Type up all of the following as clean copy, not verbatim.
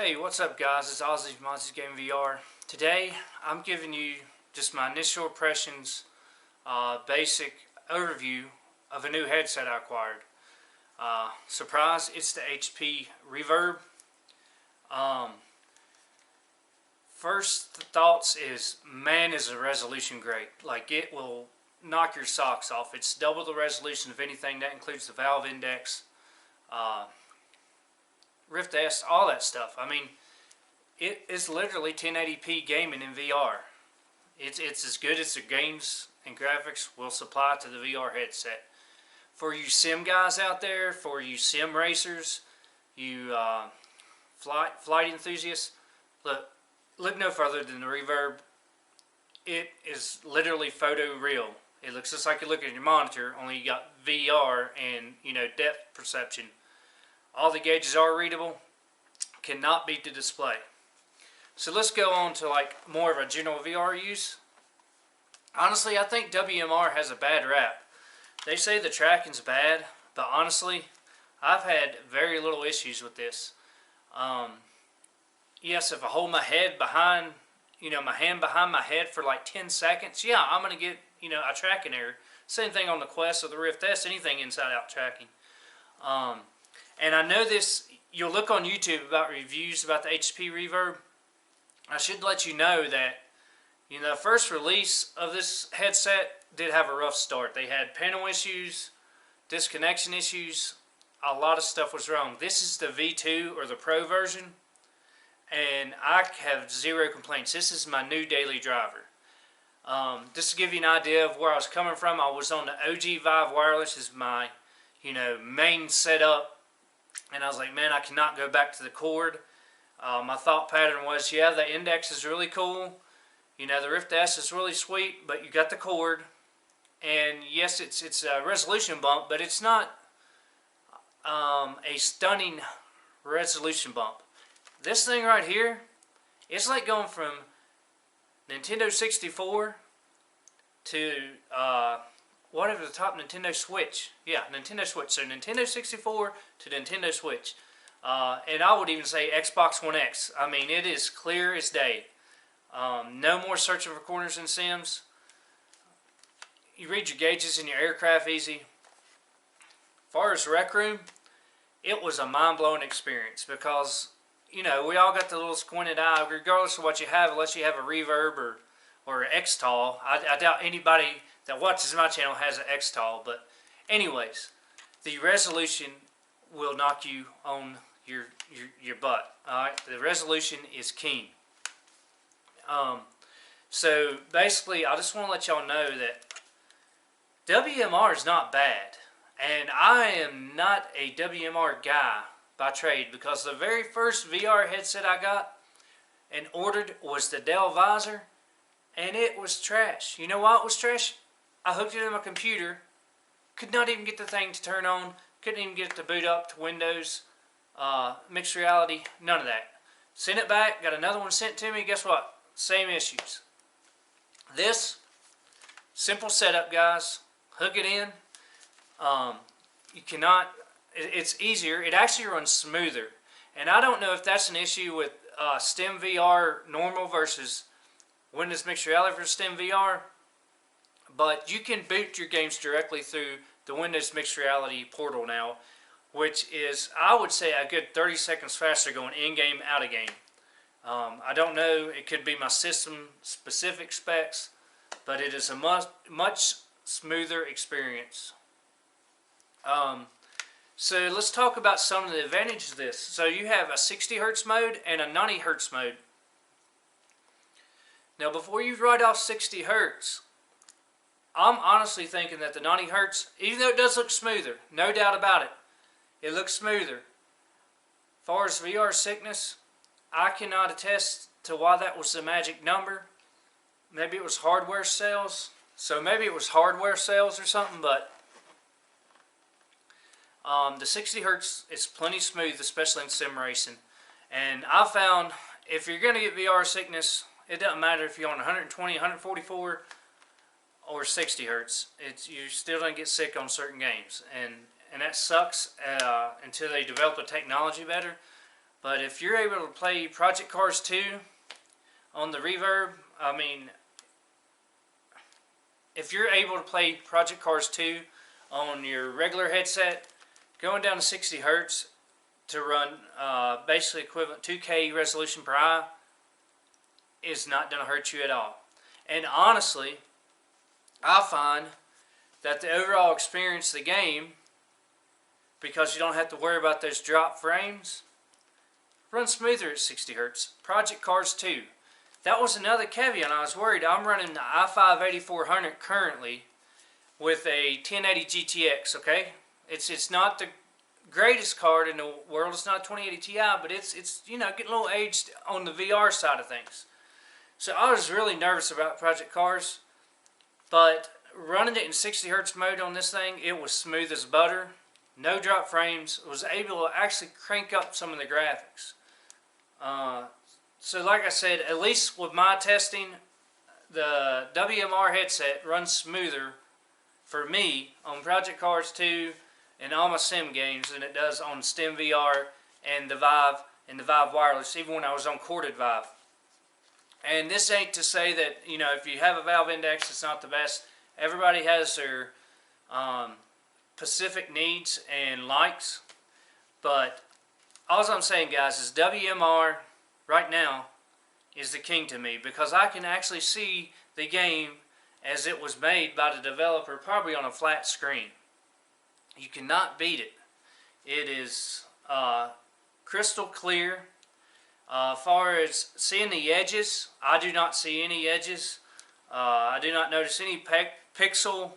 Hey, what's up guys? It's Ozzy from Ozzy's Game VR. Today, I'm giving you just my initial impressions, basic overview of a new headset I acquired. Surprise, it's the HP Reverb. First thoughts is, man, is the resolution great. Like, it will knock your socks off. It's double the resolution of anything. That includes the valve index, Rift S, all that stuff. I mean, it is literally 1080p gaming in VR. It's as good as the games and graphics will supply to the VR headset. For you sim guys out there, for you sim racers, you flight enthusiasts, look no further than the Reverb. It is literally photo real. It looks just like you look at your monitor, only you got VR and depth perception. All the gauges are readable. Cannot beat the display. So let's go on to like more of a general VR use. Honestly, I think WMR has a bad rap. They say the tracking's bad, but honestly, I've had very little issues with this. Yes, if I hold my head behind, my hand behind my head for like 10 seconds, yeah, I'm going to get, a tracking error. Same thing on the Quest or the Rift S, anything inside-out tracking. And I know this, you'll look on YouTube about reviews about the HP Reverb. I should let you know that, the first release of this headset did have a rough start. They had panel issues, disconnection issues, a lot of stuff was wrong. This is the V2 or the Pro version, and I have zero complaints. This is my new daily driver. Just to give you an idea of where I was coming from, I was on the OG Vive Wireless as my, main setup, and I was like, man, I cannot go back to the cord. My thought pattern was, yeah, the index is really cool. The Rift S is really sweet, but you got the cord. And yes, it's a resolution bump, but it's not a stunning resolution bump. This thing right here, it's like going from Nintendo 64 to whatever the top Nintendo Switch. Yeah, Nintendo Switch. So Nintendo 64 to Nintendo Switch. And I would even say Xbox One X. I mean, it is clear as day. No more searching for corners in Sims. You read your gauges in your aircraft easy. As far as Rec Room, it was a mind-blowing experience because, we all got the little squinted eye, regardless of what you have, unless you have a Reverb or an X-Tall. I doubt anybody that watches my channel has an X-Tall, but anyways, the resolution will knock you on your butt. Alright, the resolution is keen. So basically, I just want to let y'all know that WMR is not bad, and I am not a WMR guy by trade, because the very first VR headset I got and ordered was the Dell Visor, and it was trash. You know why it was trash? I hooked it in my computer, could not even get the thing to turn on, couldn't even get it to boot up to Windows, mixed reality, none of that. Sent it back, got another one sent to me, guess what? Same issues. This, simple setup guys, hook it in, you cannot, it's easier, it actually runs smoother. And I don't know if that's an issue with Stem VR normal versus Windows Mixed Reality for Stem VR, but you can boot your games directly through the Windows Mixed Reality portal now, which is, I would say, a good 30 seconds faster going in-game, out-of-game. I don't know, it could be my system-specific specs, but it is a much smoother experience. So let's talk about some of the advantages of this. So you have a 60 Hz mode and a 90 Hz mode. Now before you write off 60 Hz, I'm honestly thinking that the 90 Hz, even though it does look smoother, no doubt about it, it looks smoother. As far as VR sickness, I cannot attest to why that was the magic number. Maybe it was hardware sales. So maybe it was hardware sales or something, but the 60 Hz is plenty smooth, especially in sim racing. And I found if you're going to get VR sickness, it doesn't matter if you're on 120, 144, or 60 Hz. You still don't get sick on certain games. And that sucks until they develop the technology better. But if you're able to play Project Cars 2 on the Reverb, I mean, if you're able to play Project Cars 2 on your regular headset, going down to 60 Hertz to run basically equivalent 2K resolution per eye is not going to hurt you at all. And honestly, I find that the overall experience of the game, because you don't have to worry about those drop frames, runs smoother at 60 Hertz. Project Cars 2. That was another caveat. I was worried. I'm running the i5-8400 currently with a 1080 GTX, okay? It's not the greatest card in the world. It's not a 2080 Ti, but it's you know, getting a little aged on the VR side of things. So I was really nervous about Project Cars, but running it in 60 Hertz mode on this thing, it was smooth as butter. No drop frames. Was able to actually crank up some of the graphics. So like I said, at least with my testing, the WMR headset runs smoother for me on Project Cars 2 and all my sim games than it does on StemVR and the Vive wireless, even when I was on corded Vive. And this ain't to say that, you know, if you have a Valve Index, it's not the best. Everybody has their specific needs and likes, but all I'm saying, guys, is WMR right now is the king to me, because I can actually see the game as it was made by the developer, probably on a flat screen. You cannot beat it. It is crystal clear. As far as seeing the edges, I do not see any edges. I do not notice any pixel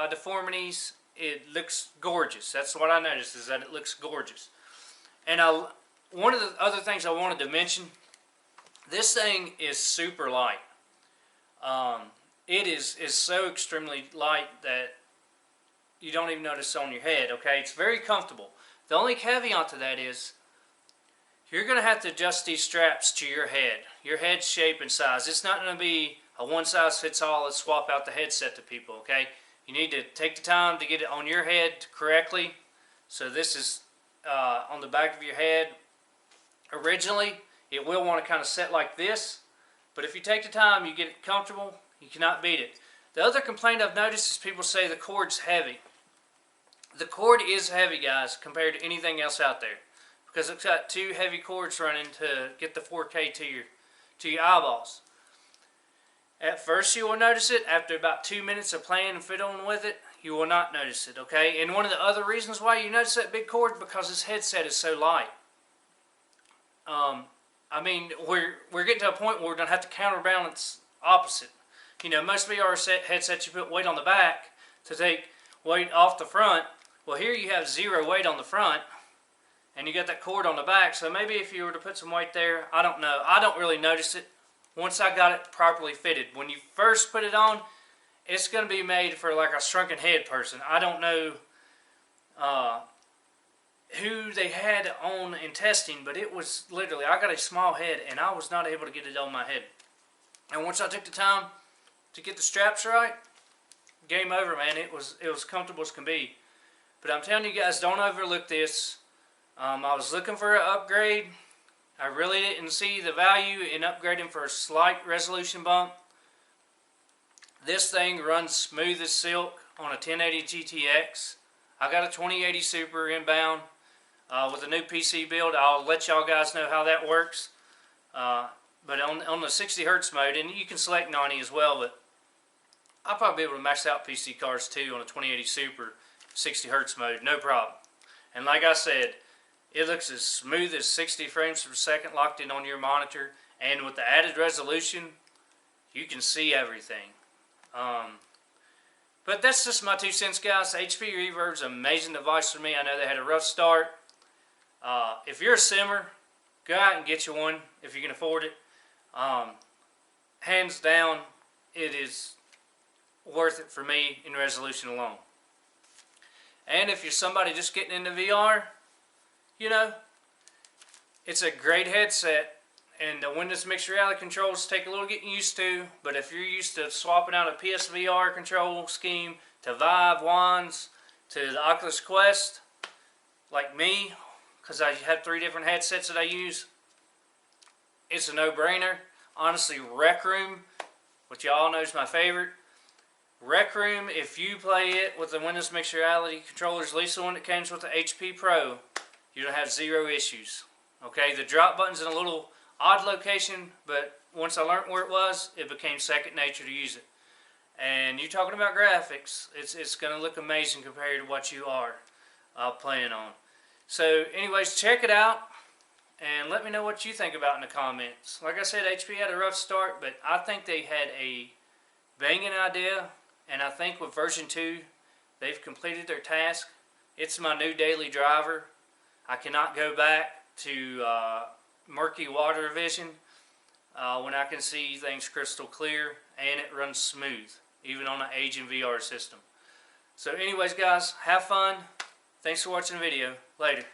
deformities. It looks gorgeous. That's what I noticed, is that it looks gorgeous. And one of the other things I wanted to mention, this thing is super light. It is so extremely light that you don't even notice it on your head, okay? It's very comfortable. The only caveat to that is you're going to have to adjust these straps to your head shape and size. It's not going to be a one-size-fits-all, let's swap out the headset to people, okay? You need to take the time to get it on your head correctly. So this is on the back of your head. Originally, it will want to kind of set like this, but if you take the time, you get it comfortable, you cannot beat it. The other complaint I've noticed is people say the cord's heavy. The cord is heavy, guys, compared to anything else out there, because it's got two heavy cords running to get the 4K to your eyeballs. At first you will notice it. After about 2 minutes of playing and fiddling with it, you will not notice it, okay? And one of the other reasons why you notice that big cord, because this headset is so light. I mean, we're getting to a point where we're going to have to counterbalance opposite. You know, most VR headsets, you put weight on the back to take weight off the front. Well, here you have zero weight on the front, and you got that cord on the back. So maybe if you were to put some weight there, I don't know. I don't really notice it once I got it properly fitted. When you first put it on, it's going to be made for like a shrunken head person. I don't know who they had on in testing, but it was literally, I got a small head and I was not able to get it on my head. And once I took the time to get the straps right, game over, man. It was comfortable as can be. But I'm telling you guys, don't overlook this. I was looking for an upgrade. I really didn't see the value in upgrading for a slight resolution bump. This thing runs smooth as silk on a 1080 GTX. I got a 2080 Super inbound with a new PC build. I'll let y'all guys know how that works. But on the 60 Hertz mode, and you can select 90 as well, but I'll probably be able to max out PC Cars 2 on a 2080 Super 60 Hertz mode, no problem. And like I said, it looks as smooth as 60 frames per second locked in on your monitor, and with the added resolution, you can see everything. But that's just my 2 cents, guys. HP Reverb's an amazing device for me. I know they had a rough start. If you're a simmer, go out and get you one if you can afford it. Hands down, it is worth it for me in resolution alone. And if you're somebody just getting into VR, you know, it's a great headset. And the Windows Mixed Reality controls take a little getting used to, but if you're used to swapping out a PSVR control scheme to Vive wands to the Oculus Quest, like me, because I have 3 different headsets that I use. It's a no-brainer. Honestly, Rec Room, which y'all know is my favorite. Rec Room, if you play it with the Windows Mixed Reality controllers, at least the one that comes with the HP Pro, you're going to have 0 issues. Okay, the drop button's in a little odd location, but once I learned where it was, it became second nature to use it. And you're talking about graphics, it's going to look amazing compared to what you are playing on. So anyways, check it out and let me know what you think about in the comments. Like I said, HP had a rough start, but I think they had a banging idea, and I think with version 2 they've completed their task. It's my new daily driver. I cannot go back to murky water vision when I can see things crystal clear, and it runs smooth even on an aging VR system. So anyways guys, have fun. Thanks for watching the video. Later.